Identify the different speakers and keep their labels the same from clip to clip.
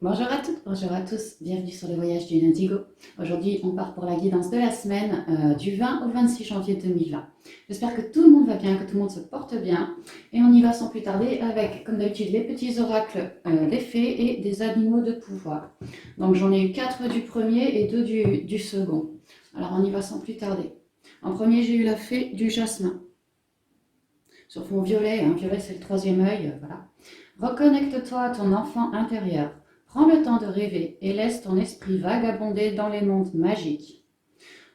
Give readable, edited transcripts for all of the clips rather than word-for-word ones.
Speaker 1: Bonjour à toutes, bonjour à tous, bienvenue sur le voyage du Indigo. Aujourd'hui, on part pour la guidance de la semaine du 20 au 26 janvier 2020. J'espère que tout le monde va bien, que tout le monde se porte bien. Et on y va sans plus tarder avec, comme d'habitude, les petits oracles des fées et des animaux de pouvoir. Donc j'en ai eu 4 du premier et 2 du second. Alors on y va sans plus tarder. En premier, j'ai eu la fée du jasmin. Sur fond violet, violet c'est le troisième œil, voilà. Reconnecte-toi à ton enfant intérieur. Prends le temps de rêver et laisse ton esprit vagabonder dans les mondes magiques.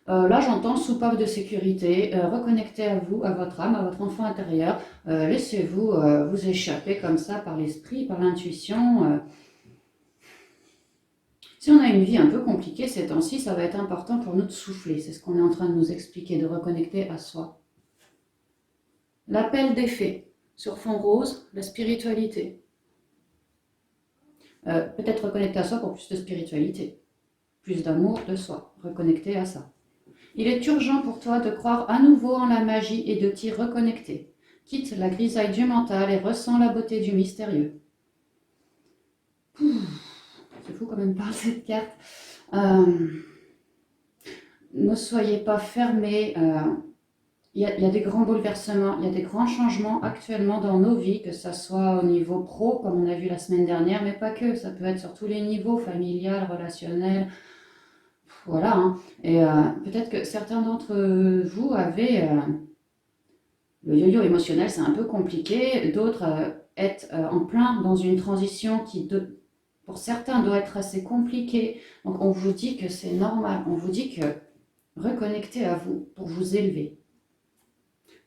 Speaker 1: Là, j'entends soupape de sécurité. Reconnectez à vous, à votre âme, à votre enfant intérieur. Laissez-vous vous échapper comme ça par l'esprit, par l'intuition. Si on a une vie un peu compliquée ces temps-ci, ça va être important pour nous de souffler. C'est ce qu'on est en train de nous expliquer, de reconnecter à soi. L'appel des fées. Sur fond rose, la spiritualité. Peut-être reconnecter à soi pour plus de spiritualité, plus d'amour de soi, reconnecter à ça. Il est urgent pour toi de croire à nouveau en la magie et de t'y reconnecter. Quitte la grisaille du mental et ressens la beauté du mystérieux. C'est fou quand même par cette carte. Ne soyez pas fermés. Il y a des grands bouleversements, il y a des grands changements actuellement dans nos vies, que ce soit au niveau pro, comme on a vu la semaine dernière, mais pas que, ça peut être sur tous les niveaux, familial, relationnel, voilà. Et peut-être que certains d'entre vous avaient le yo-yo émotionnel, c'est un peu compliqué, d'autres être en plein dans une transition qui, pour certains, doit être assez compliquée. Donc on vous dit que c'est normal, on vous dit que reconnectez à vous pour vous élever.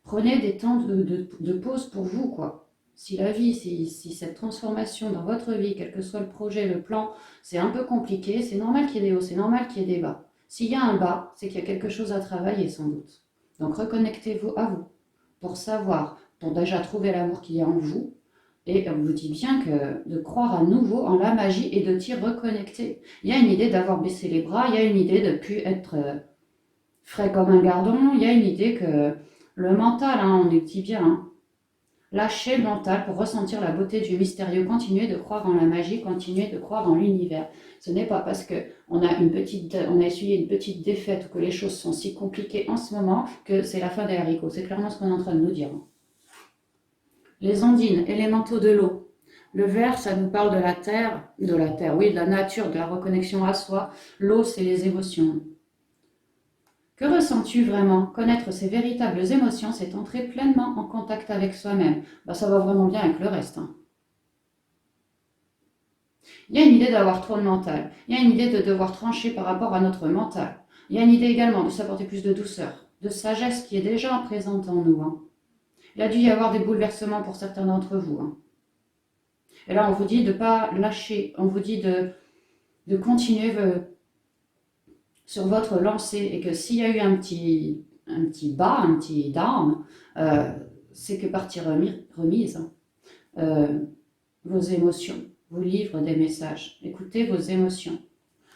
Speaker 1: Prenez des temps de pause pour vous, quoi. Si la vie, si cette transformation dans votre vie, quel que soit le projet, le plan, c'est un peu compliqué, c'est normal qu'il y ait des hauts, c'est normal qu'il y ait des bas. S'il y a un bas, c'est qu'il y a quelque chose à travailler sans doute. Donc reconnectez-vous à vous pour savoir, pour déjà trouver l'amour qu'il y a en vous. Et on vous dit bien que de croire à nouveau en la magie et de t'y reconnecter. Il y a une idée d'avoir baissé les bras, il y a une idée de ne plus être frais comme un gardon, il y a une idée que le mental, on est dit bien, lâchez le mental pour ressentir la beauté du mystérieux, continuez de croire en la magie, continuez de croire en l'univers. Ce n'est pas parce qu'on a essuyé une petite défaite ou que les choses sont si compliquées en ce moment que c'est la fin des haricots. C'est clairement ce qu'on est en train de nous dire. Les ondines, élémentaux de l'eau. Le vert, ça nous parle de la terre, oui, de la nature, de la reconnexion à soi. L'eau, c'est les émotions. Que ressens-tu vraiment? Connaître ses véritables émotions, c'est entrer pleinement en contact avec soi-même. Ça va vraiment bien avec le reste. Il y a une idée d'avoir trop de mental. Il y a une idée de devoir trancher par rapport à notre mental. Il y a une idée également de s'apporter plus de douceur, de sagesse qui est déjà présente en nous. Il a dû y avoir des bouleversements pour certains d'entre vous. Et là, on vous dit de ne pas lâcher. On vous dit de continuer sur votre lancée et que s'il y a eu un petit bas, un petit down, c'est que partie remise. Vos émotions vous livrent des messages. Écoutez vos émotions.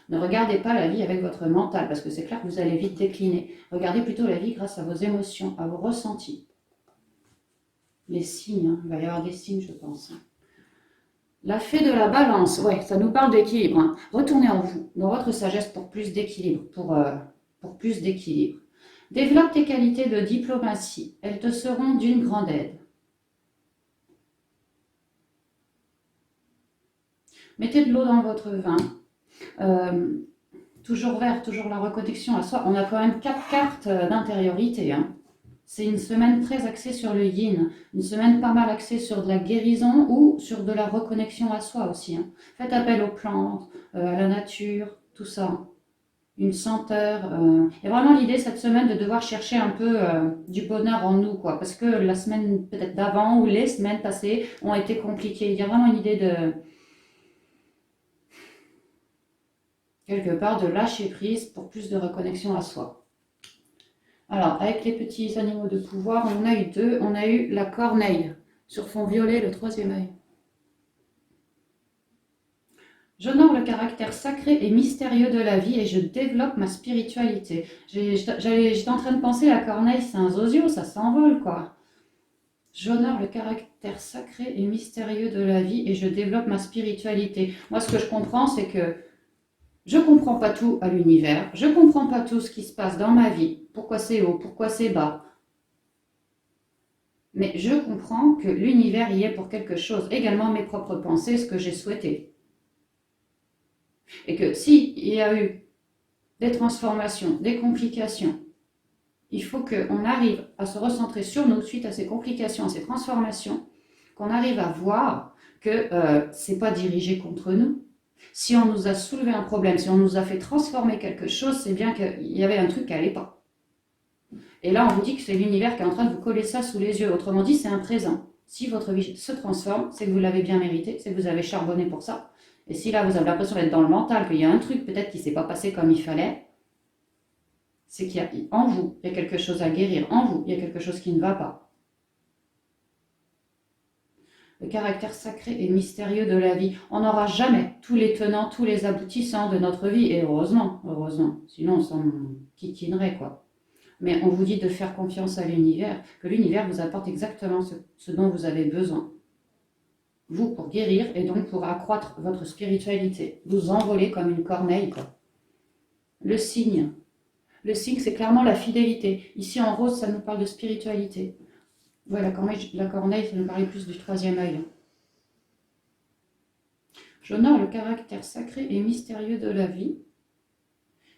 Speaker 1: Ne regardez pas la vie avec votre mental parce que c'est clair que vous allez vite décliner. Regardez plutôt la vie grâce à vos émotions, à vos ressentis. Les signes, il va y avoir des signes, je pense. La fée de la balance, ouais, ça nous parle d'équilibre. Retournez en vous, dans votre sagesse pour plus d'équilibre, pour plus d'équilibre. Développe tes qualités de diplomatie, elles te seront d'une grande aide. Mettez de l'eau dans votre vin. Toujours vert, toujours la reconnexion à soi. On a quand même 4 cartes d'intériorité. C'est une semaine très axée sur le yin, une semaine pas mal axée sur de la guérison ou sur de la reconnexion à soi aussi. Faites appel aux plantes, à la nature, tout ça. Une senteur. Il y a vraiment l'idée cette semaine de devoir chercher un peu du bonheur en nous, quoi, parce que la semaine peut-être d'avant ou les semaines passées ont été compliquées. Il y a vraiment une idée de quelque part de lâcher prise pour plus de reconnexion à soi. Alors, avec les petits animaux de pouvoir, on en a eu 2. On a eu la corneille, sur fond violet, le troisième œil. J'honore le caractère sacré et mystérieux de la vie et je développe ma spiritualité. J'étais en train de penser, la corneille, c'est un zozio, ça s'envole, quoi. J'honore le caractère caractère sacré et mystérieux de la vie et je développe ma spiritualité. Moi, ce que je comprends, c'est que je ne comprends pas tout à l'univers, je ne comprends pas tout ce qui se passe dans ma vie, pourquoi c'est haut, pourquoi c'est bas. Mais je comprends que l'univers y est pour quelque chose, également mes propres pensées, ce que j'ai souhaité. Et que s'il y a eu des transformations, des complications, il faut qu'on arrive à se recentrer sur nous suite à ces complications, à ces transformations, qu'on arrive à voir que ce n'est pas dirigé contre nous. Si on nous a soulevé un problème, si on nous a fait transformer quelque chose, c'est bien qu'il y avait un truc qui n'allait pas. Et là, on vous dit que c'est l'univers qui est en train de vous coller ça sous les yeux. Autrement dit, c'est un présent. Si votre vie se transforme, c'est que vous l'avez bien mérité, c'est que vous avez charbonné pour ça. Et si là, vous avez l'impression d'être dans le mental, qu'il y a un truc peut-être qui ne s'est pas passé comme il fallait, c'est qu'il y a en vous, il y a quelque chose à guérir. En vous, il y a quelque chose qui ne va pas. Le caractère sacré et mystérieux de la vie. On n'aura jamais tous les tenants, tous les aboutissants de notre vie. Et heureusement, heureusement. Sinon, on s'en kikinerait, quoi. Mais on vous dit de faire confiance à l'univers, que l'univers vous apporte exactement ce dont vous avez besoin. Vous, pour guérir et donc pour accroître votre spiritualité. Vous envoler comme une corneille, quoi. Le signe. Le signe, c'est clairement la fidélité. Ici, en rose, ça nous parle de spiritualité. Ouais, la corneille, ça nous parlait plus du troisième œil. J'honore le caractère sacré et mystérieux de la vie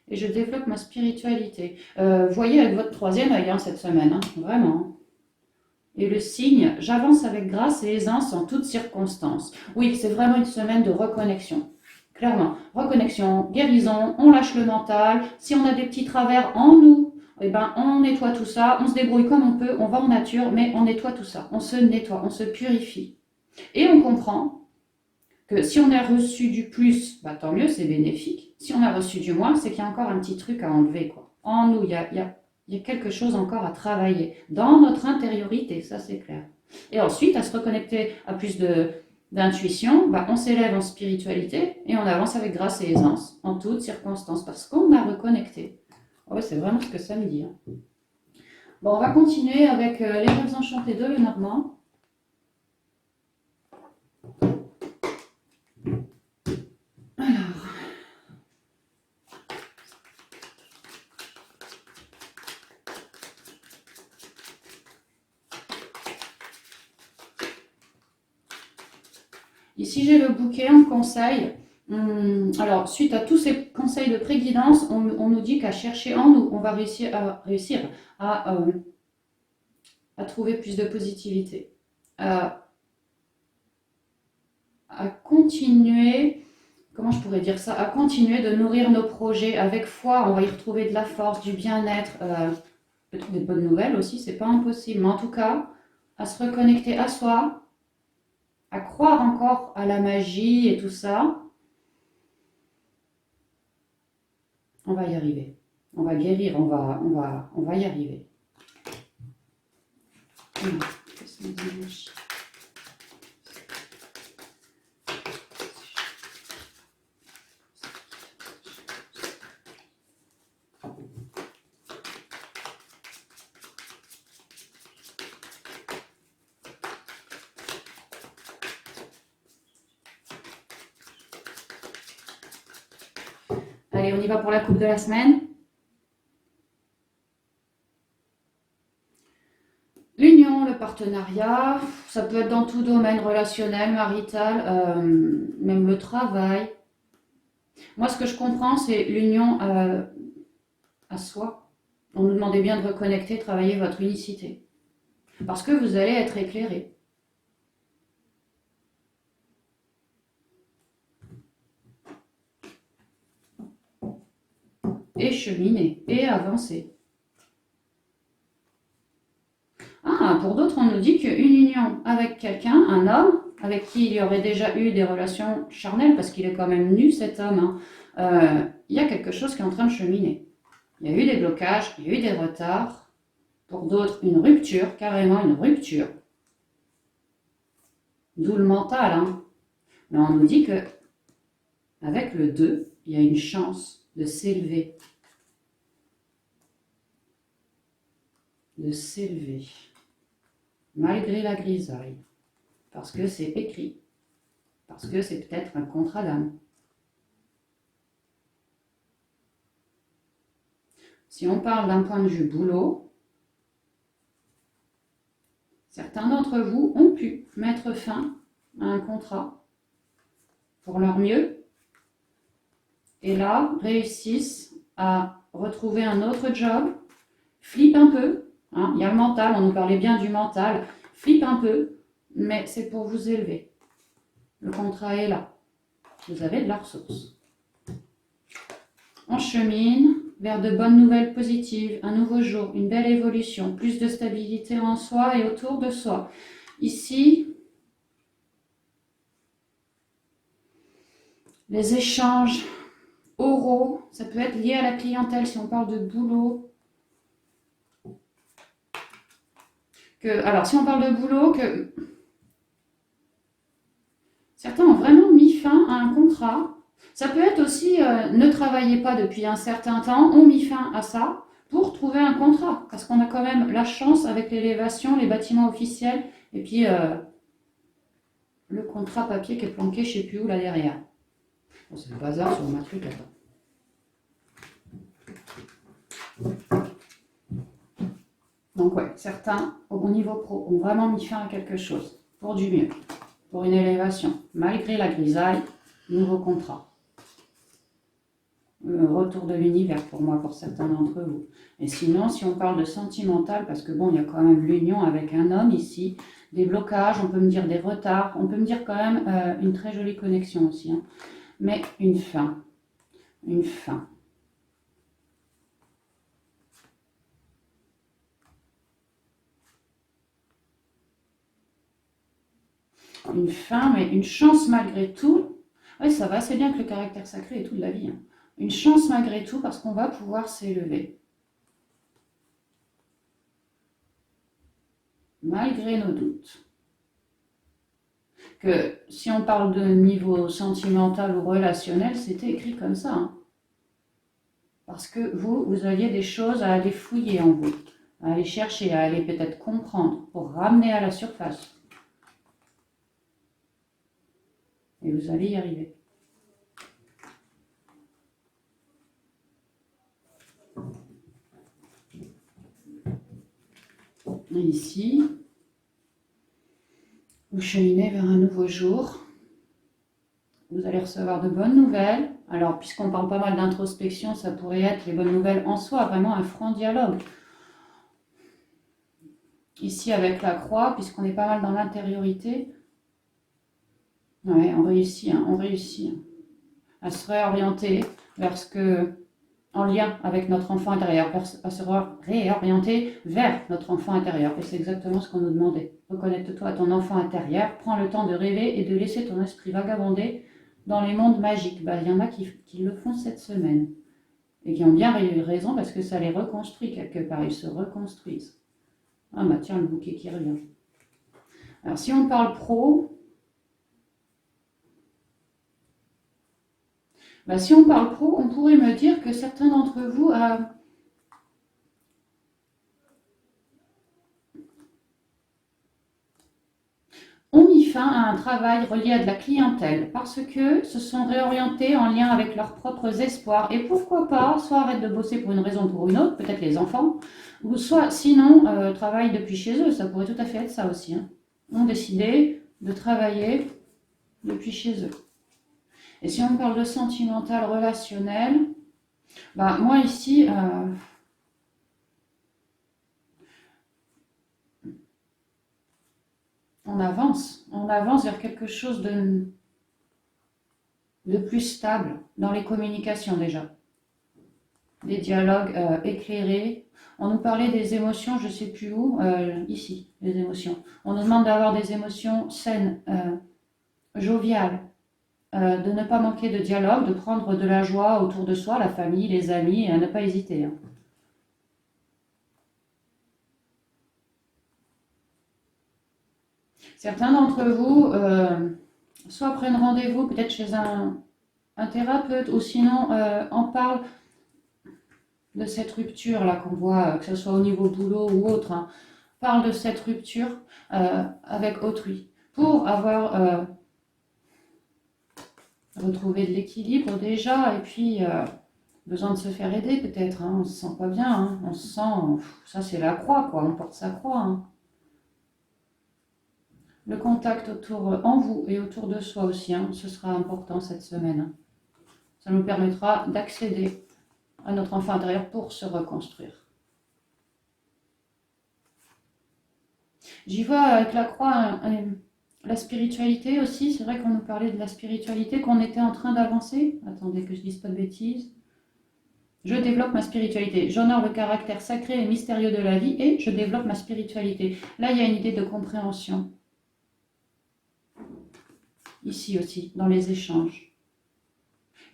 Speaker 1: et je développe ma spiritualité. Voyez avec votre troisième œil cette semaine, hein, vraiment. Et le signe, j'avance avec grâce et aisance en toutes circonstances. Oui, c'est vraiment une semaine de reconnexion. Clairement, reconnexion, guérison, on lâche le mental. Si on a des petits travers en nous, eh ben, on nettoie tout ça, on se débrouille comme on peut, on va en nature, mais on nettoie tout ça. On se nettoie, on se purifie. Et on comprend que si on a reçu du plus, bah, tant mieux, c'est bénéfique. Si on a reçu du moins, c'est qu'il y a encore un petit truc à enlever, quoi. En nous, il y a quelque chose encore à travailler dans notre intériorité, ça c'est clair. Et ensuite, à se reconnecter à plus d'intuition, bah, on s'élève en spiritualité et on avance avec grâce et aisance en toutes circonstances parce qu'on a reconnecté. Ouais, c'est vraiment ce que ça me dit. Hein. Bon, on va continuer avec les rêves enchantés de Lenormand. Alors. Ici, j'ai le bouquet en conseil. Alors, suite à tous ces conseils de préguidance, on nous dit qu'à chercher en nous, on va réussir à trouver plus de positivité, à continuer, comment je pourrais dire ça, à continuer de nourrir nos projets avec foi. On va y retrouver de la force, du bien-être, peut-être des bonnes nouvelles aussi, c'est pas impossible. Mais en tout cas, à se reconnecter à soi, à croire encore à la magie et tout ça. On va y arriver. On va guérir, on va y arriver. Allez, on y va pour la coupe de la semaine. L'union, le partenariat, ça peut être dans tout domaine relationnel, marital, même le travail. Moi, ce que je comprends, c'est l'union à soi. On nous demandait bien de reconnecter, travailler votre unicité. Parce que vous allez être éclairé. Et cheminer, et avancer. Ah, pour d'autres, on nous dit qu'une union avec quelqu'un, un homme, avec qui il y aurait déjà eu des relations charnelles, parce qu'il est quand même nu cet homme, il y a quelque chose qui est en train de cheminer. Il y a eu des blocages, il y a eu des retards. Pour d'autres, une rupture, carrément une rupture. D'où le mental. Hein. Mais on nous dit que avec le 2, il y a une chance de s'élever. De s'élever. Malgré la grisaille. parce que c'est écrit, parce que c'est peut-être un contrat d'âme. Si on parle d'un point de vue boulot, certains d'entre vous ont pu mettre fin à un contrat pour leur mieux et là réussissent à retrouver un autre job, flippent un peu, hein, il y a le mental, on nous parlait bien du mental, flippent un peu, mais c'est pour vous élever. Le contrat est là, vous avez de la ressource. On chemine vers de bonnes nouvelles positives, un nouveau jour, une belle évolution, plus de stabilité en soi et autour de soi. Ici, les échanges oraux, ça peut être lié à la clientèle si on parle de boulot. Alors, si on parle de boulot, que certains ont vraiment mis fin à un contrat. Ça peut être aussi ne travaillez pas depuis un certain temps, on mis fin à ça pour trouver un contrat. Parce qu'on a quand même la chance avec l'élévation, les bâtiments officiels, et puis le contrat papier qui est planqué je ne sais plus où là derrière. Bon, c'est le bazar sur ma truc, attends. Donc ouais, certains au niveau pro ont vraiment mis fin à quelque chose pour du mieux, pour une élévation. Malgré la grisaille, nouveau contrat. Retour de l'univers pour moi, pour certains d'entre vous. Et sinon, si on parle de sentimental, parce que bon, il y a quand même l'union avec un homme ici, des blocages, on peut me dire des retards, on peut me dire quand même une très jolie connexion aussi, hein. Mais une fin, une fin. Une fin, mais une chance malgré tout. Oui, ça va, c'est bien que le caractère sacré et tout de la vie, hein. Une chance malgré tout parce qu'on va pouvoir s'élever. Malgré nos doutes. Que si on parle de niveau sentimental ou relationnel, c'était écrit comme ça, hein. Parce que vous aviez des choses à aller fouiller en vous, à aller chercher, à aller peut-être comprendre pour ramener à la surface. Et vous allez y arriver. Et ici, vous cheminez vers un nouveau jour. Vous allez recevoir de bonnes nouvelles. Alors, puisqu'on parle pas mal d'introspection, ça pourrait être les bonnes nouvelles en soi, vraiment un franc dialogue. Ici, avec la croix, puisqu'on est pas mal dans l'intériorité, ouais, on réussit à se réorienter vers ce que, en lien avec notre enfant intérieur, à se réorienter vers notre enfant intérieur. Et c'est exactement ce qu'on nous demandait. Reconnecte-toi à ton enfant intérieur, prends le temps de rêver et de laisser ton esprit vagabonder dans les mondes magiques. Il y en a qui le font cette semaine et qui ont bien raison parce que ça les reconstruit quelque part, ils se reconstruisent. Ah bah tiens, le bouquet qui revient. Alors si on parle pro, si on parle pro, on pourrait me dire que certains d'entre vous ont mis fin à un travail relié à de la clientèle parce que se sont réorientés en lien avec leurs propres espoirs. Et pourquoi pas, soit arrêtent de bosser pour une raison ou pour une autre, peut-être les enfants, ou soit sinon travaillent depuis chez eux, ça pourrait tout à fait être ça aussi, hein. Ont décidé de travailler depuis chez eux. Et si on parle de sentimental, relationnel, moi ici, on avance vers quelque chose de plus stable dans les communications déjà. Des dialogues éclairés. On nous parlait des émotions, je ne sais plus où, ici, les émotions. On nous demande d'avoir des émotions saines, joviales, de ne pas manquer de dialogue, de prendre de la joie autour de soi, la famille, les amis, et à ne pas hésiter, hein. Certains d'entre vous, soit prennent rendez-vous peut-être chez un thérapeute, ou sinon en parlent de cette rupture-là qu'on voit, que ce soit au niveau boulot ou autre, hein, parle de cette rupture avec autrui. pour avoir retrouvé de l'équilibre déjà, et puis besoin de se faire aider peut-être, hein, on se sent pas bien, hein, on se sent, ça c'est la croix quoi, on porte sa croix. Hein. Le contact autour, en vous et autour de soi aussi, hein, ce sera important cette semaine. Hein. Ça nous permettra d'accéder à notre enfant intérieur pour se reconstruire. J'y vois avec la croix la spiritualité aussi. C'est vrai qu'on nous parlait de la spiritualité, qu'on était en train d'avancer. Attendez que je dise pas de bêtises. Je développe ma spiritualité. J'honore le caractère sacré et mystérieux de la vie et je développe ma spiritualité. Là, il y a une idée de compréhension. Ici aussi, dans les échanges.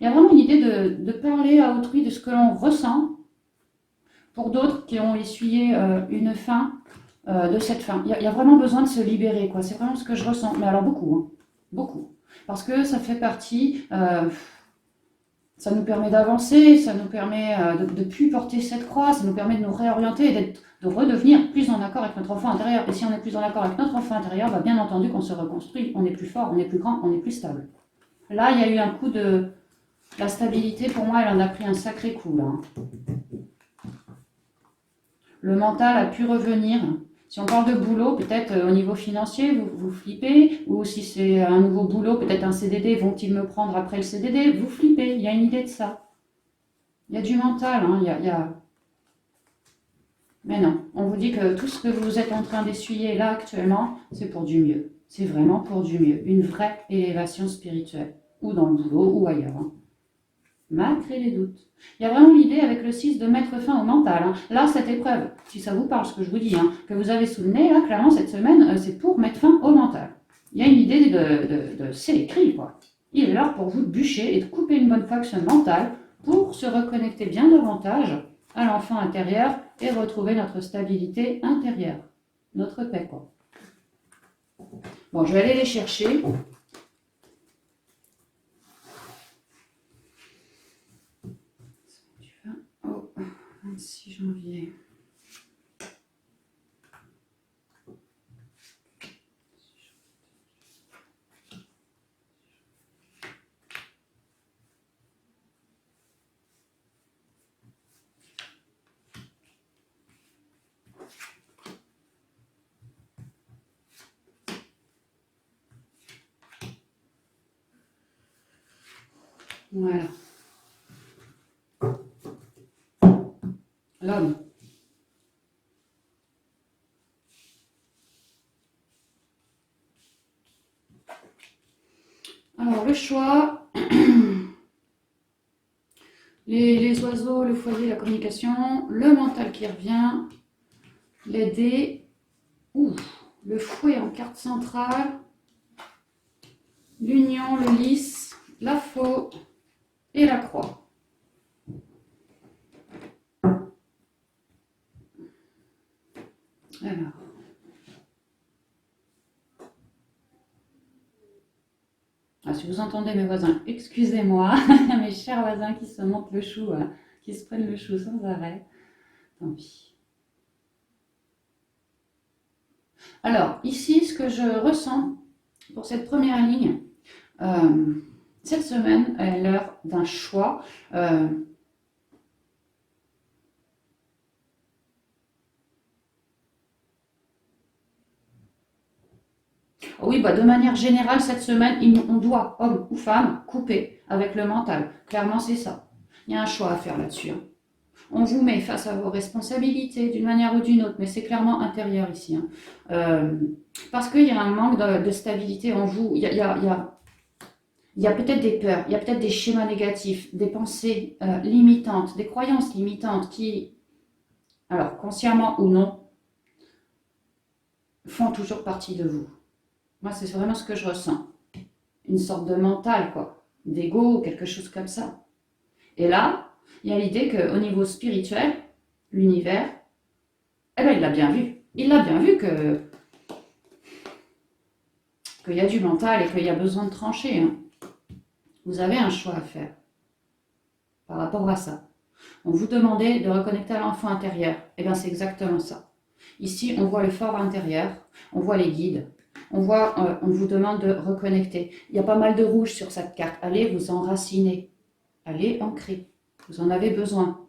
Speaker 1: Il y a vraiment une idée de parler à autrui de ce que l'on ressent. Pour d'autres qui ont essuyé une faim, de cette faim. Il y a vraiment besoin de se libérer, quoi. C'est vraiment ce que je ressens. Mais alors beaucoup, hein. Beaucoup. Parce que ça fait partie, ça nous permet d'avancer, ça nous permet de ne plus porter cette croix, ça nous permet de nous réorienter et de redevenir plus en accord avec notre enfant intérieur. Et si on est plus en accord avec notre enfant intérieur, bah, bien entendu qu'on se reconstruit, on est plus fort, on est plus grand, on est plus stable. Là, il y a eu un coup de... La stabilité, pour moi, elle en a pris un sacré coup, là. Le mental a pu revenir. Si on parle de boulot, peut-être au niveau financier, vous flippez. Ou si c'est un nouveau boulot, peut-être un CDD, vont-ils me prendre après le CDD? Vous flippez, il y a une idée de ça. Il y a du mental, hein, il y a... Mais non, on vous dit que tout ce que vous êtes en train d'essuyer là actuellement, c'est pour du mieux. C'est vraiment pour du mieux. Une vraie élévation spirituelle. Ou dans le boulot, ou ailleurs. Hein. Malgré les doutes. Il y a vraiment l'idée avec le 6 de mettre fin au mental. Hein. Là, cette épreuve, si ça vous parle, ce que je vous dis, hein, que vous avez sous le nez, là, clairement, cette semaine, c'est pour mettre fin au mental. Il y a une idée de c'est écrit, quoi. Il est là pour vous de bûcher et de couper une bonne fois que ce mental pour se reconnecter bien davantage à l'enfant intérieur et retrouver notre stabilité intérieure. Notre paix, quoi. Bon, je vais aller les chercher. Au 26 janvier. Voilà. L'homme. Alors, le choix, les oiseaux, le foyer, la communication, le mental qui revient, les dés, le fouet en carte centrale, l'union, le lys, la faux et la croix. Alors. Ah, si vous entendez mes voisins, excusez-moi, mes chers voisins qui se montent le chou, qui se prennent le chou sans arrêt. Tant pis. Alors, ici, ce que je ressens pour cette première ligne, cette semaine est l'heure d'un choix. Oui, bah, de manière générale, cette semaine, on doit, homme ou femme, couper avec le mental. Clairement, c'est ça. Il y a un choix à faire là-dessus. Hein. On vous met face à vos responsabilités d'une manière ou d'une autre, mais c'est clairement intérieur ici. Hein. Parce qu'il y a un manque de stabilité en vous. Il y a peut-être des peurs, il y a peut-être des schémas négatifs, des pensées limitantes, des croyances limitantes qui, alors consciemment ou non, font toujours partie de vous. Moi, c'est vraiment ce que je ressens. Une sorte de mental, quoi. D'ego, quelque chose comme ça. Et là, il y a l'idée qu'au niveau spirituel, l'univers, eh ben, il l'a bien vu. Il l'a bien vu qu'il y a du mental et qu'il y a besoin de trancher. Hein. Vous avez un choix à faire par rapport à ça. On vous demandait de reconnecter à l'enfant intérieur. Eh bien, c'est exactement ça. Ici, on voit le fort intérieur, on voit les guides, On vous demande de reconnecter. Il y a pas mal de rouge sur cette carte. Allez vous enraciner. Allez ancrer. Vous en avez besoin.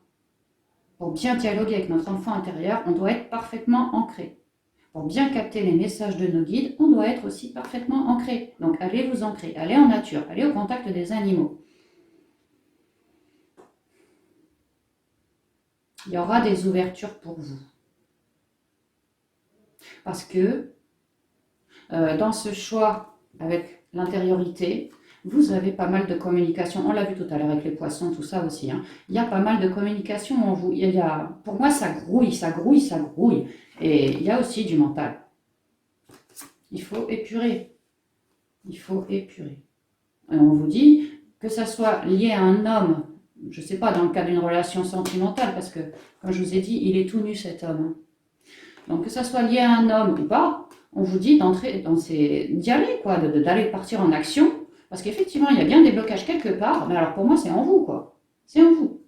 Speaker 1: Pour bien dialoguer avec notre enfant intérieur, on doit être parfaitement ancré. Pour bien capter les messages de nos guides, on doit être aussi parfaitement ancré. Donc allez vous ancrer, allez en nature, allez au contact des animaux. Il y aura des ouvertures pour vous. Parce que dans ce choix avec l'intériorité, vous avez pas mal de communication. On l'a vu tout à l'heure avec les poissons, tout ça aussi. Hein. Il y a pas mal de communication en vous. Pour moi, ça grouille, ça grouille, ça grouille. Et il y a aussi du mental. Il faut épurer. Il faut épurer. Et on vous dit que ça soit lié à un homme, je ne sais pas, dans le cas d'une relation sentimentale, parce que, comme je vous ai dit, il est tout nu cet homme. Donc que ça soit lié à un homme ou pas, on vous dit d'y aller, quoi, d'aller partir en action, parce qu'effectivement, il y a bien des blocages quelque part, mais alors pour moi, c'est en vous, quoi. C'est en vous.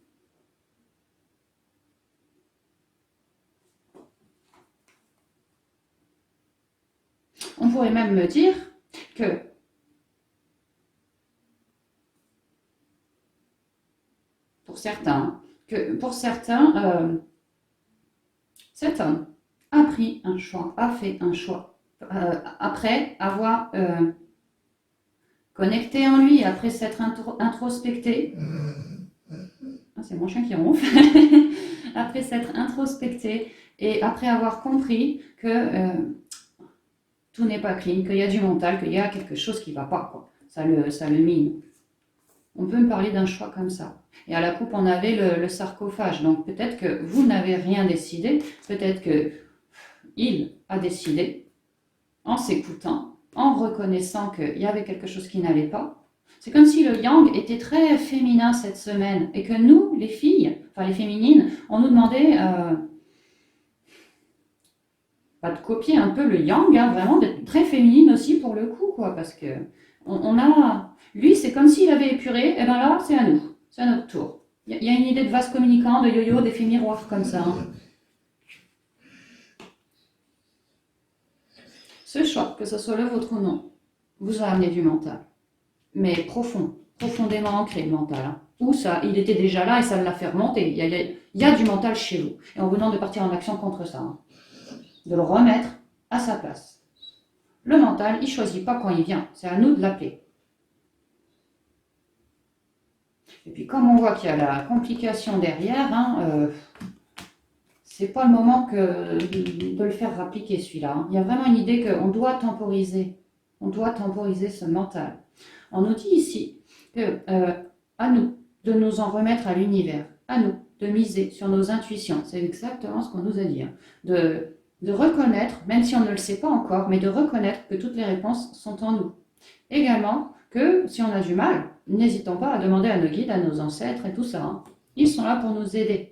Speaker 1: On pourrait même me dire que pour certains, cet homme a pris un choix, a fait un choix, après avoir connecté en lui, après s'être introspecté. Ah, c'est mon chien qui ronfle. Après s'être introspecté et après avoir compris que tout n'est pas clean, qu'il y a du mental, qu'il y a quelque chose qui ne va pas, quoi. Ça le mine. On peut me parler d'un choix comme ça. Et à la coupe, on avait le sarcophage. Donc peut-être que vous n'avez rien décidé, peut-être que il a décidé, en s'écoutant, en reconnaissant qu'il y avait quelque chose qui n'allait pas. C'est comme si le yang était très féminin cette semaine et que nous, les filles, enfin les féminines, on nous demandait pas de copier un peu le yang, hein, vraiment d'être très féminine aussi pour le coup, quoi, parce que lui, c'est comme s'il avait épuré, et bien là, c'est à nous, c'est à notre tour. Il y a une idée de vase communicant, de yo-yo, d'effet miroir comme ça. Hein. Ce choix, que ce soit le vôtre ou non, vous a amené du mental. Mais profondément ancré le mental. Hein. Ou ça, il était déjà là et ça l'a fait remonter. Il y a du mental chez vous. Et on vous demande de partir en action contre ça. Hein. De le remettre à sa place. Le mental, il ne choisit pas quand il vient. C'est à nous de l'appeler. Et puis comme on voit qu'il y a la complication derrière, hein, c'est pas le moment de le faire rappliquer celui-là. Hein. Il y a vraiment une idée qu'on doit temporiser. On doit temporiser ce mental. On nous dit ici que à nous de nous en remettre à l'univers, à nous de miser sur nos intuitions. C'est exactement ce qu'on nous a dit. Hein. De reconnaître, même si on ne le sait pas encore, mais de reconnaître que toutes les réponses sont en nous. Également que si on a du mal, n'hésitons pas à demander à nos guides, à nos ancêtres et tout ça. Hein. Ils sont là pour nous aider.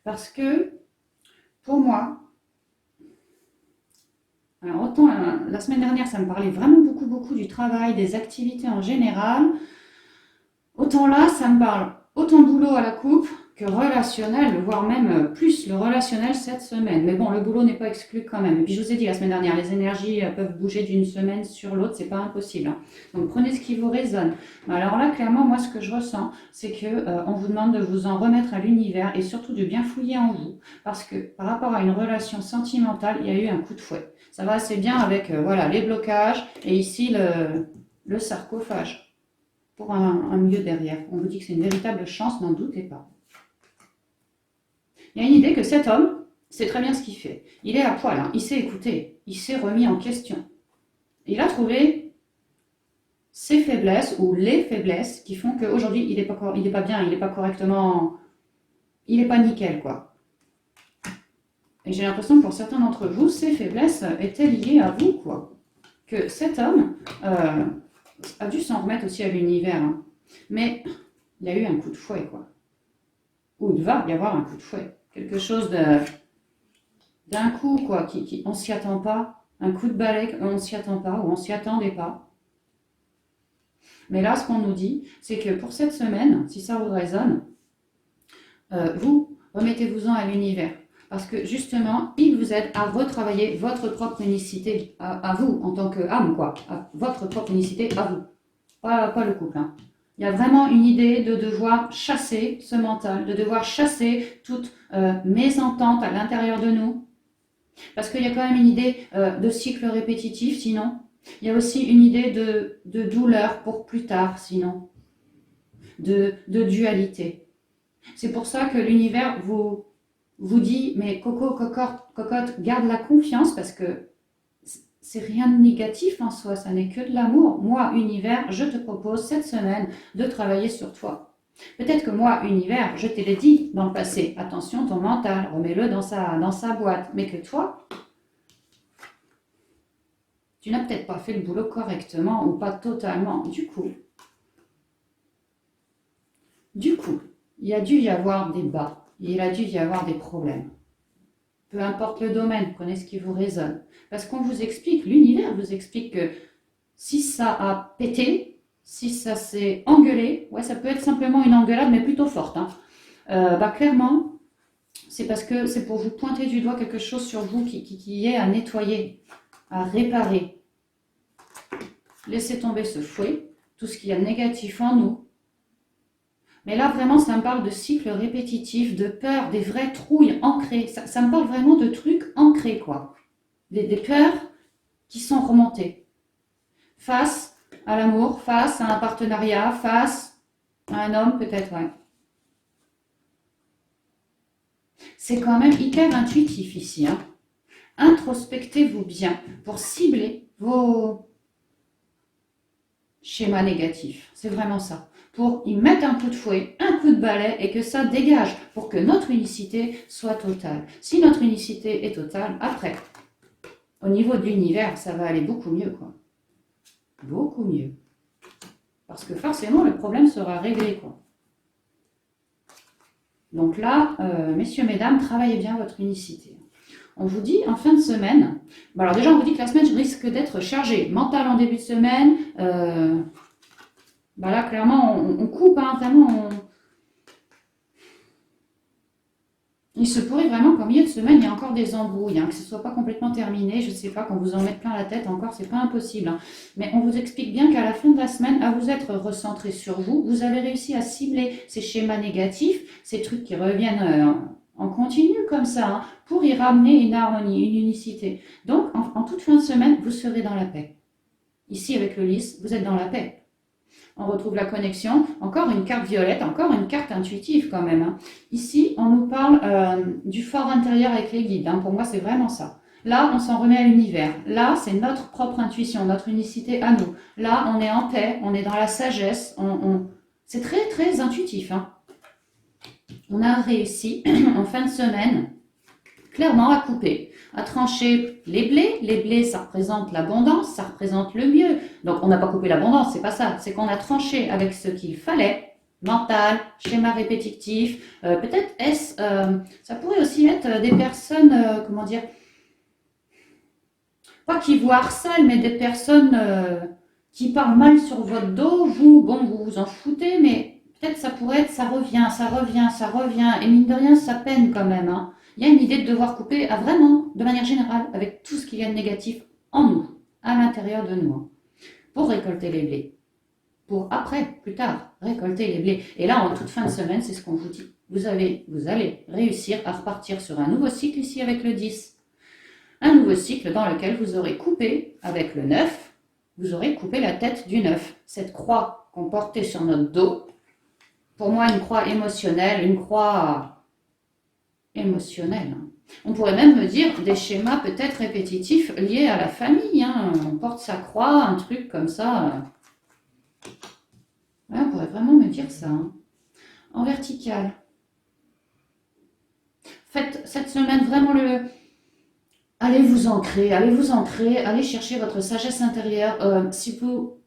Speaker 1: Parce que, pour moi, alors autant la semaine dernière, ça me parlait vraiment beaucoup du travail, des activités en général, autant là, ça me parle autant boulot à la coupe que relationnel, voire même plus le relationnel cette semaine. Mais bon, le boulot n'est pas exclu quand même. Et puis je vous ai dit la semaine dernière, les énergies peuvent bouger d'une semaine sur l'autre, c'est pas impossible. Hein. Donc prenez ce qui vous résonne. Alors là, clairement, moi ce que je ressens, c'est que on vous demande de vous en remettre à l'univers et surtout de bien fouiller en vous. Parce que par rapport à une relation sentimentale, il y a eu un coup de fouet. Ça va assez bien avec voilà, les blocages et ici le sarcophage. Pour un mieux derrière. On vous dit que c'est une véritable chance, n'en doutez pas. Il y a une idée que cet homme sait très bien ce qu'il fait. Il est à poil, hein. Il s'est écouté, il s'est remis en question. Il a trouvé ses faiblesses ou les faiblesses qui font qu'aujourd'hui il n'est pas bien, il n'est pas correctement, il n'est pas nickel, quoi. Et j'ai l'impression que pour certains d'entre vous, ces faiblesses étaient liées à vous, quoi. Que cet homme a dû s'en remettre aussi à l'univers. Hein. Mais il y a eu un coup de fouet, quoi. Ou il va y avoir un coup de fouet. Quelque chose d'un coup, quoi, on ne s'y attend pas. Un coup de balai, on ne s'y attend pas, ou on ne s'y attendait pas. Mais là, ce qu'on nous dit, c'est que pour cette semaine, si ça vous résonne, vous, remettez-vous-en à l'univers. Parce que justement, il vous aide à retravailler votre propre unicité, à vous, en tant qu'âme, quoi. À votre propre unicité, à vous. Pas le couple, hein. Il y a vraiment une idée de devoir chasser ce mental, de devoir chasser toute mésentente à l'intérieur de nous. Parce qu'il y a quand même une idée de cycle répétitif, sinon. Il y a aussi une idée de douleur pour plus tard, sinon. De dualité. C'est pour ça que l'univers vous dit, mais Coco, cocotte, garde la confiance parce que c'est rien de négatif en soi, ça n'est que de l'amour. Moi, univers, je te propose cette semaine de travailler sur toi. Peut-être que moi, univers, je te l'ai dit dans le passé, attention ton mental, remets-le dans sa boîte. Mais que toi, tu n'as peut-être pas fait le boulot correctement ou pas totalement. Du coup, il y a dû y avoir des bas, il a dû y avoir des problèmes. Peu importe le domaine, prenez ce qui vous résonne. Parce qu'on vous explique, l'univers vous explique que si ça a pété, si ça s'est engueulé, ouais, ça peut être simplement une engueulade, mais plutôt forte, hein. Clairement, c'est parce que c'est pour vous pointer du doigt quelque chose sur vous qui est à nettoyer, à réparer. Laissez tomber ce fouet, tout ce qu'il y a de négatif en nous. Mais là, vraiment, ça me parle de cycles répétitifs, de peurs, des vraies trouilles ancrées. Ça me parle vraiment de trucs ancrés, quoi. Des peurs qui sont remontées. Face à l'amour, face à un partenariat, face à un homme, peut-être, ouais. C'est quand même hyper intuitif ici, hein. Introspectez-vous bien pour cibler vos schémas négatifs. C'est vraiment ça. Pour y mettre un coup de fouet, un coup de balai et que ça dégage pour que notre unicité soit totale. Si notre unicité est totale, après, au niveau de l'univers, ça va aller beaucoup mieux, quoi. Beaucoup mieux. Parce que forcément, le problème sera réglé, quoi. Donc là, messieurs, mesdames, travaillez bien votre unicité. On vous dit en fin de semaine, alors déjà on vous dit que la semaine risque d'être chargée, mentale en début de semaine, là clairement on coupe, hein, vraiment, il se pourrait vraiment qu'en milieu de semaine il y a encore des embrouilles, hein, que ce ne soit pas complètement terminé, je ne sais pas, qu'on vous en mette plein la tête encore, c'est pas impossible, hein. Mais on vous explique bien qu'à la fin de la semaine, à vous être recentré sur vous, vous avez réussi à cibler ces schémas négatifs, ces trucs qui reviennent en continu comme ça, hein, pour y ramener une harmonie, une unicité. Donc, en toute fin de semaine, vous serez dans la paix. Ici, avec le lys, vous êtes dans la paix. On retrouve la connexion. Encore une carte violette, encore une carte intuitive quand même, hein. Ici, on nous parle du fort intérieur avec les guides, hein. Pour moi, c'est vraiment ça. Là, on s'en remet à l'univers. Là, c'est notre propre intuition, notre unicité à nous. Là, on est en paix, on est dans la sagesse. C'est très, très intuitif, hein. On a réussi en fin de semaine clairement à couper, à trancher les blés. Les blés, ça représente l'abondance, ça représente le mieux. Donc on n'a pas coupé l'abondance, c'est pas ça. C'est qu'on a tranché avec ce qu'il fallait. Mental, schéma répétitif. Peut-être ça pourrait aussi être des personnes, comment dire, pas qui vous harcèlent, mais des personnes qui parlent mal sur votre dos. Vous vous en foutez, mais peut-être ça pourrait être, ça revient. Et mine de rien, ça peine quand même, hein. Il y a une idée de devoir couper vraiment, de manière générale, avec tout ce qu'il y a de négatif en nous, à l'intérieur de nous, hein, pour récolter les blés. Pour après, plus tard, récolter les blés. Et là, en toute fin de semaine, c'est ce qu'on vous dit. Vous allez réussir à repartir sur un nouveau cycle ici avec le 10. Un nouveau cycle dans lequel vous aurez coupé, avec le 9, vous aurez coupé la tête du 9. Cette croix qu'on portait sur notre dos, pour moi, une croix émotionnelle, une croix émotionnelle. On pourrait même me dire des schémas peut-être répétitifs liés à la famille, hein. On porte sa croix, un truc comme ça. Ouais, on pourrait vraiment me dire ça, hein. En vertical. Faites cette semaine vraiment allez vous ancrer, allez chercher votre sagesse intérieure. Si vous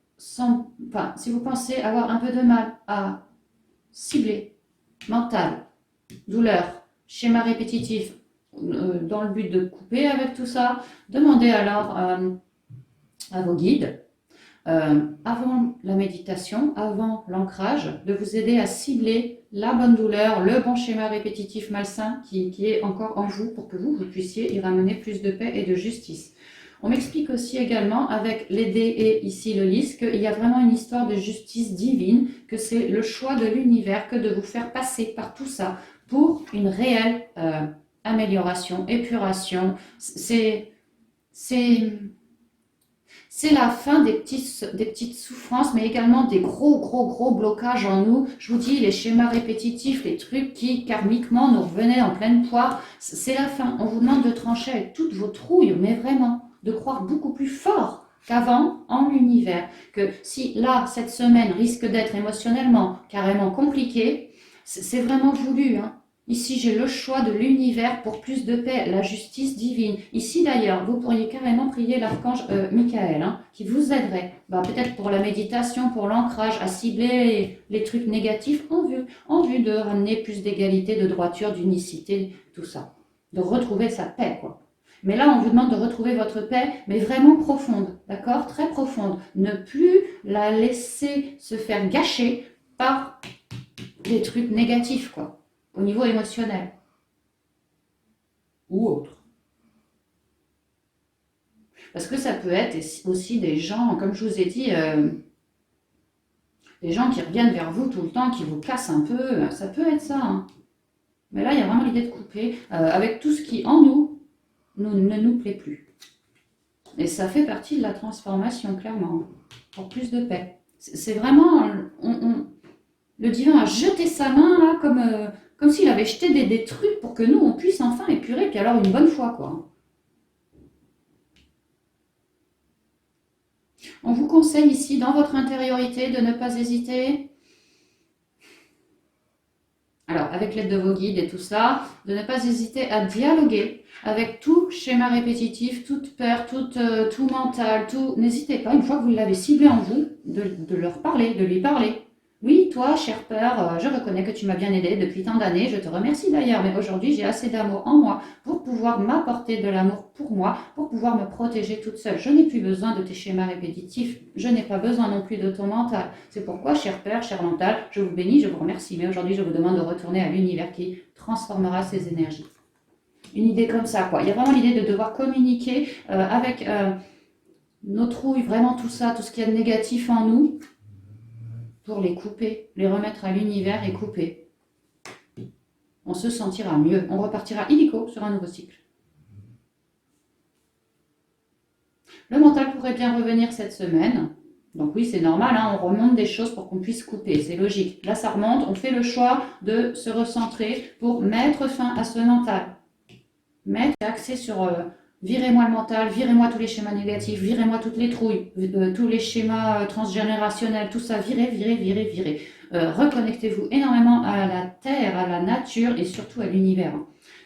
Speaker 1: pensez avoir un peu de mal à cibler, mental, douleur, schéma répétitif, dans le but de couper avec tout ça, demandez alors à vos guides avant la méditation, avant l'ancrage, de vous aider à cibler la bonne douleur, le bon schéma répétitif malsain qui est encore en vous pour que vous puissiez y ramener plus de paix et de justice. On m'explique aussi également avec les dés et ici le lys qu'il y a vraiment une histoire de justice divine, que c'est le choix de l'univers que de vous faire passer par tout ça pour une réelle amélioration, épuration. C'est la fin des petites souffrances, mais également des gros blocages en nous. Je vous dis, les schémas répétitifs, les trucs qui karmiquement nous revenaient en pleine poire, c'est la fin. On vous demande de trancher avec toutes vos trouilles, mais vraiment, de croire beaucoup plus fort qu'avant en l'univers. Que si là, cette semaine risque d'être émotionnellement carrément compliquée, c'est vraiment voulu, hein. Ici, j'ai le choix de l'univers pour plus de paix, la justice divine. Ici, d'ailleurs, vous pourriez carrément prier l'archange Michael, hein, qui vous aiderait, peut-être pour la méditation, pour l'ancrage, à cibler les trucs négatifs en vue de ramener plus d'égalité, de droiture, d'unicité, tout ça. De retrouver sa paix, quoi. Mais là, on vous demande de retrouver votre paix, mais vraiment profonde, d'accord? Très profonde. Ne plus la laisser se faire gâcher par des trucs négatifs, quoi. Au niveau émotionnel ou autre. Parce que ça peut être aussi des gens, comme je vous ai dit, des gens qui reviennent vers vous tout le temps, qui vous cassent un peu, ça peut être ça, hein. Mais là, il y a vraiment l'idée de couper avec tout ce qui, en nous, ne nous plaît plus. Et ça fait partie de la transformation, clairement, pour plus de paix. C'est vraiment... le divin a jeté sa main, là, comme s'il avait jeté des trucs pour que nous, on puisse enfin épurer, puis alors une bonne fois, quoi. On vous conseille ici, dans votre intériorité, de ne pas hésiter, alors avec l'aide de vos guides et tout ça, de ne pas hésiter à dialoguer avec tout schéma répétitif, toute peur, tout mental, tout... N'hésitez pas, une fois que vous l'avez ciblé en vous, de leur parler, de lui parler. Oui, toi, chère peur, je reconnais que tu m'as bien aidé depuis tant d'années, je te remercie d'ailleurs, mais aujourd'hui j'ai assez d'amour en moi pour pouvoir m'apporter de l'amour pour moi, pour pouvoir me protéger toute seule. Je n'ai plus besoin de tes schémas répétitifs, je n'ai pas besoin non plus de ton mental. C'est pourquoi, chère peur, cher mental, je vous bénis, je vous remercie, mais aujourd'hui je vous demande de retourner à l'univers qui transformera ces énergies. Une idée comme ça, quoi. Il y a vraiment l'idée de devoir communiquer avec nos trouilles, vraiment tout ça, tout ce qu'il y a de négatif en nous, pour les couper, les remettre à l'univers et couper. On se sentira mieux. On repartira illico sur un nouveau cycle. Le mental pourrait bien revenir cette semaine. Donc oui, c'est normal, hein, on remonte des choses pour qu'on puisse couper, c'est logique. Là, ça remonte, on fait le choix de se recentrer pour mettre fin à ce mental. Mettre accès sur virez-moi le mental, virez-moi tous les schémas négatifs, virez-moi toutes les trouilles, tous les schémas transgénérationnels, tout ça, virez. Reconnectez-vous énormément à la terre, à la nature et surtout à l'univers.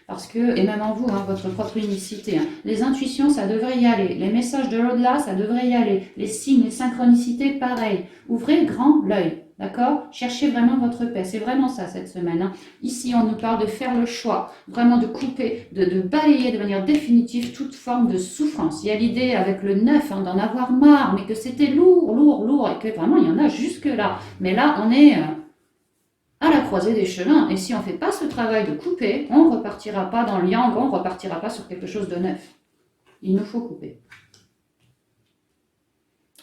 Speaker 1: Parce que, et même en vous, hein, votre propre unicité, hein, les intuitions, ça devrait y aller. Les messages de l'au-delà, ça devrait y aller. Les signes, les synchronicités, pareil. Ouvrez grand l'œil. D'accord? Cherchez vraiment votre paix. C'est vraiment ça cette semaine, hein. Ici, on nous parle de faire le choix, vraiment de couper, de balayer de manière définitive toute forme de souffrance. Il y a l'idée avec le 9 hein, d'en avoir marre, mais que c'était lourd, et que vraiment il y en a jusque-là. Mais là, on est à la croisée des chemins. Et si on ne fait pas ce travail de couper, on ne repartira pas dans le yang, on ne repartira pas sur quelque chose de neuf. Il nous faut couper.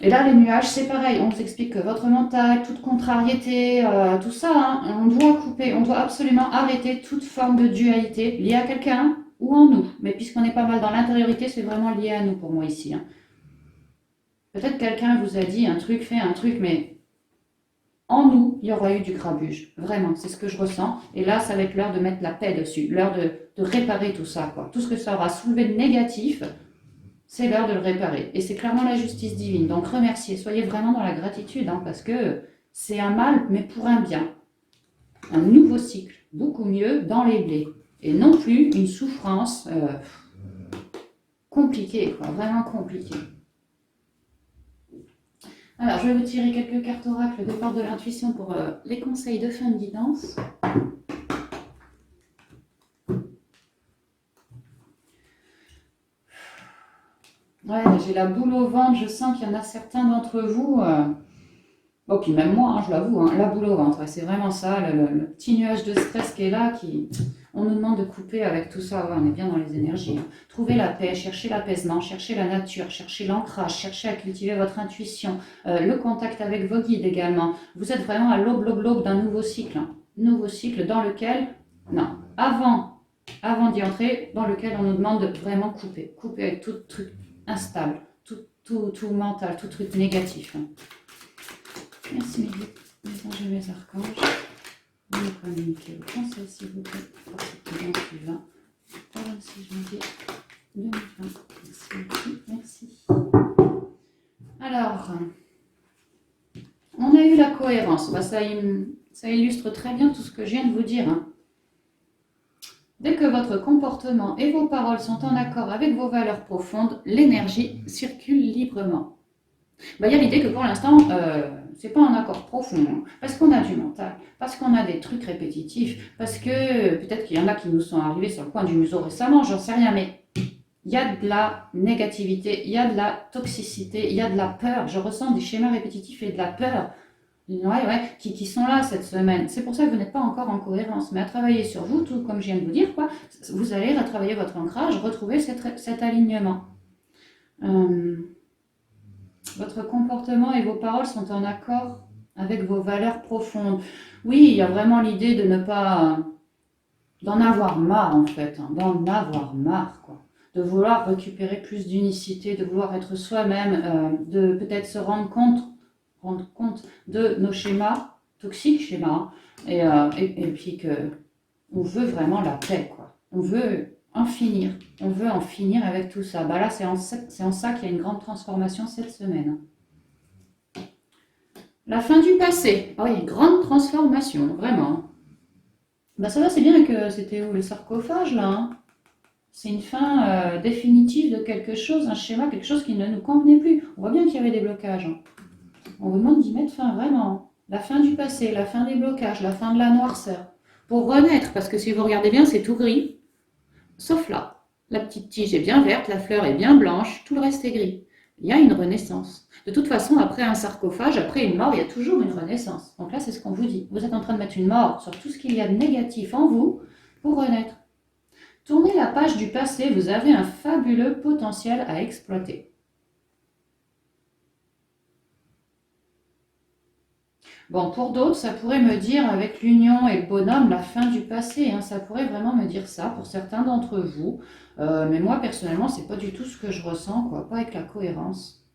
Speaker 1: Et là, les nuages, c'est pareil. On vous explique que votre mental, toute contrariété, tout ça, hein, on doit couper, on doit absolument arrêter toute forme de dualité liée à quelqu'un ou en nous. Mais puisqu'on est pas mal dans l'intériorité, c'est vraiment lié à nous pour moi ici, hein. Peut-être quelqu'un vous a dit un truc, fait un truc, mais en nous, il y aura eu du grabuge. Vraiment, c'est ce que je ressens. Et là, ça va être l'heure de mettre la paix dessus, l'heure de réparer tout ça, quoi. Tout ce que ça aura soulevé de négatif, c'est l'heure de le réparer. Et c'est clairement la justice divine. Donc remerciez, soyez vraiment dans la gratitude, hein, parce que c'est un mal, mais pour un bien. Un nouveau cycle, beaucoup mieux dans les blés. Et non plus une souffrance compliquée, quoi, vraiment compliquée. Alors, je vais vous tirer quelques cartes oracles de part de l'intuition pour les conseils de fin de guidance. Ouais, j'ai la boule au ventre, je sens qu'il y en a certains d'entre vous. Bon, puis même moi, hein, je l'avoue, hein, la boule au ventre, ouais, c'est vraiment ça, le petit nuage de stress qui est là, qui... On nous demande de couper avec tout ça, ouais, on est bien dans les énergies, hein. Trouver la paix, chercher l'apaisement, chercher la nature, chercher l'ancrage, chercher à cultiver votre intuition, le contact avec vos guides également. Vous êtes vraiment à l'aube d'un nouveau cycle, hein. Nouveau cycle dans lequel, non, avant d'y entrer, dans lequel on nous demande de vraiment couper. Couper avec tout truc instable, tout mental, tout truc négatif, hein. Merci mes anges et mes archanges. Vous me communiquez au conseil, s'il vous plaît, pour cette guidance du 20 au 26 janvier 2020. Merci. Alors, on a eu la cohérence. Bah, ça illustre très bien tout ce que je viens de vous dire, hein. Dès que votre comportement et vos paroles sont en accord avec vos valeurs profondes, l'énergie circule librement. Bah, il y a l'idée que pour l'instant, c'est pas un accord profond, hein, parce qu'on a du mental, parce qu'on a des trucs répétitifs, parce que peut-être qu'il y en a qui nous sont arrivés sur le coin du museau récemment, j'en sais rien, mais il y a de la négativité, il y a de la toxicité, il y a de la peur. Je ressens des schémas répétitifs et de la peur, qui sont là cette semaine. C'est pour ça que vous n'êtes pas encore en cohérence, mais à travailler sur vous, tout comme je viens de vous dire, quoi, vous allez retravailler votre ancrage, retrouver cet alignement. Votre comportement et vos paroles sont en accord avec vos valeurs profondes. Oui, il y a vraiment l'idée de ne pas... d'en avoir marre en fait, hein, d'en avoir marre, quoi. De vouloir récupérer plus d'unicité, de vouloir être soi-même, de peut-être se rendre compte de nos schémas, toxiques schémas, et puis que on veut vraiment la paix, quoi. On veut en finir. On veut en finir avec tout ça. Bah là, c'est en ça qu'il y a une grande transformation cette semaine. La fin du passé. Oh, il y a une grande transformation, vraiment. Bah ça va, c'est bien que c'était où le sarcophage, là, hein. C'est une fin définitive de quelque chose, un schéma, quelque chose qui ne nous convenait plus. On voit bien qu'il y avait des blocages, hein. On vous demande d'y mettre fin, vraiment. La fin du passé, la fin des blocages, la fin de la noirceur. Pour renaître, parce que si vous regardez bien, c'est tout gris. Sauf là, la petite tige est bien verte, la fleur est bien blanche, tout le reste est gris. Il y a une renaissance. De toute façon, après un sarcophage, après une mort, il y a toujours une renaissance. Donc là, c'est ce qu'on vous dit. Vous êtes en train de mettre une mort sur tout ce qu'il y a de négatif en vous pour renaître. Tournez la page du passé, vous avez un fabuleux potentiel à exploiter. Bon, pour d'autres, ça pourrait me dire, avec l'union et le bonhomme, la fin du passé, hein, ça pourrait vraiment me dire ça pour certains d'entre vous. Mais moi, personnellement, c'est pas du tout ce que je ressens, quoi, pas avec la cohérence.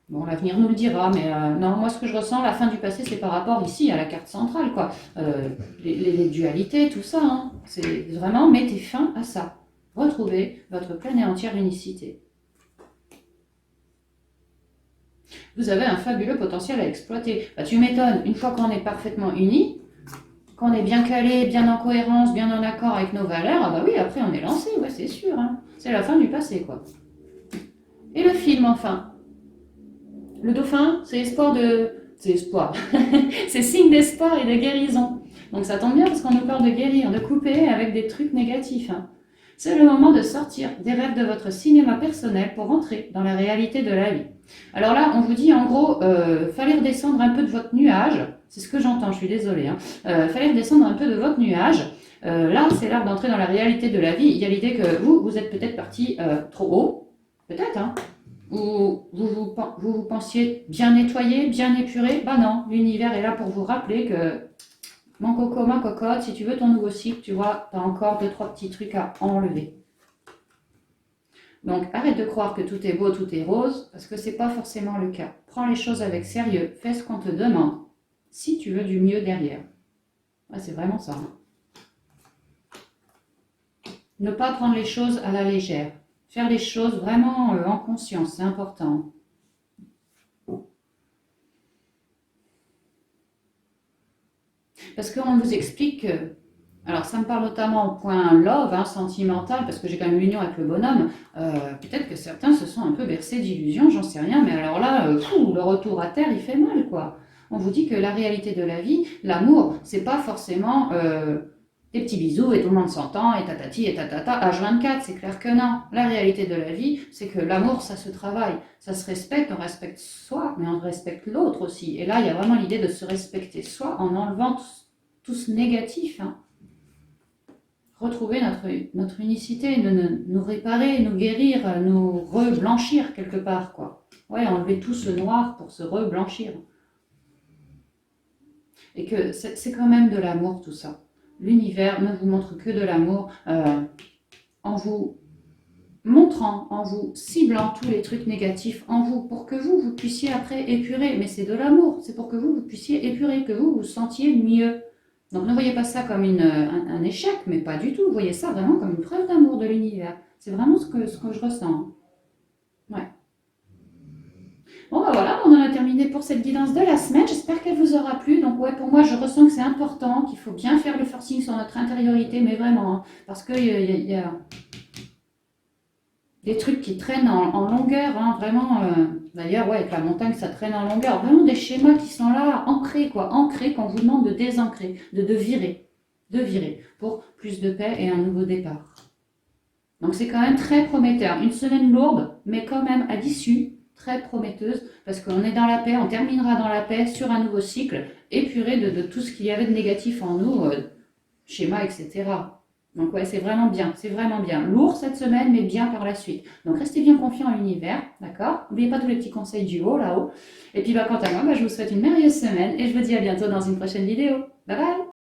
Speaker 1: Bon, l'avenir nous le dira, mais non, moi, ce que je ressens, la fin du passé, c'est par rapport ici à la carte centrale, quoi. Les dualités, tout ça, hein. C'est vraiment, mettez fin à ça. Retrouvez votre pleine et entière unicité. Vous avez un fabuleux potentiel à exploiter. Bah, tu m'étonnes, une fois qu'on est parfaitement unis, qu'on est bien calé, bien en cohérence, bien en accord avec nos valeurs, ah bah oui, après on est lancé, ouais, c'est sûr, hein. C'est la fin du passé, quoi. Et le film, enfin. Le dauphin, c'est espoir de... C'est espoir. C'est signe d'espoir et de guérison. Donc ça tombe bien parce qu'on nous parle de guérir, de couper avec des trucs négatifs, hein. C'est le moment de sortir des rêves de votre cinéma personnel pour entrer dans la réalité de la vie. Alors là, on vous dit en gros, fallait redescendre un peu de votre nuage. C'est ce que j'entends, je suis désolée, hein. Fallait redescendre un peu de votre nuage. Là, c'est l'heure d'entrer dans la réalité de la vie. Il y a l'idée que vous êtes peut-être parti trop haut, peut-être, hein. Ou vous pensiez bien nettoyé, bien épuré. Bah non, l'univers est là pour vous rappeler que mon coco, ma cocotte, si tu veux ton nouveau cycle, tu vois, tu as encore 2-3 petits trucs à enlever. Donc arrête de croire que tout est beau, tout est rose, parce que c'est pas forcément le cas. Prends les choses avec sérieux, fais ce qu'on te demande, si tu veux du mieux derrière. Ouais, c'est vraiment ça, hein. Ne pas prendre les choses à la légère. Faire les choses vraiment en conscience, c'est important. Parce qu'on vous explique que... Alors, ça me parle notamment au point love, hein, sentimental, parce que j'ai quand même l'union avec le bonhomme. Peut-être que certains se sont un peu bercés d'illusions, j'en sais rien, mais alors là, le retour à terre, il fait mal, quoi. On vous dit que la réalité de la vie, l'amour, c'est pas forcément des petits bisous et tout le monde s'entend et tatati et tatata. H24, c'est clair que non. La réalité de la vie, c'est que l'amour, ça se travaille, ça se respecte, on respecte soi, mais on respecte l'autre aussi. Et là, il y a vraiment l'idée de se respecter soi en enlevant tout ce négatif, hein. Retrouver notre unicité, nous réparer, nous guérir, nous reblanchir quelque part, quoi. Ouais, enlever tout ce noir pour se reblanchir. Et que c'est quand même de l'amour tout ça. L'univers ne vous montre que de l'amour en vous montrant, en vous ciblant tous les trucs négatifs en vous pour que vous puissiez après épurer. Mais c'est de l'amour, c'est pour que vous puissiez épurer, que vous vous sentiez mieux. Donc ne voyez pas ça comme un échec, mais pas du tout. Voyez ça vraiment comme une preuve d'amour de l'univers. C'est vraiment ce que je ressens. Ouais. Bon, bah voilà, on en a terminé pour cette guidance de la semaine. J'espère qu'elle vous aura plu. Donc, ouais, pour moi, je ressens que c'est important, qu'il faut bien faire le forcing sur notre intériorité, mais vraiment, hein, parce qu'il y a des trucs qui traînent en longueur, hein, vraiment. D'ailleurs, ouais, avec la montagne, ça traîne en longueur. Vraiment des schémas qui sont là, ancrés, quoi. Ancrés qu'on vous demande de désancrer, de virer. De virer pour plus de paix et un nouveau départ. Donc, c'est quand même très prometteur. Une semaine lourde, mais quand même à l'issue très prometteuse, parce qu'on est dans la paix, on terminera dans la paix sur un nouveau cycle, épuré de tout ce qu'il y avait de négatif en nous, schéma, etc. Donc ouais, c'est vraiment bien, c'est vraiment bien. Lourd cette semaine, mais bien par la suite. Donc restez bien confiants en l'univers, d'accord? N'oubliez pas tous les petits conseils du haut, là-haut. Et puis bah, quant à moi, bah, je vous souhaite une merveilleuse semaine, et je vous dis à bientôt dans une prochaine vidéo. Bye bye!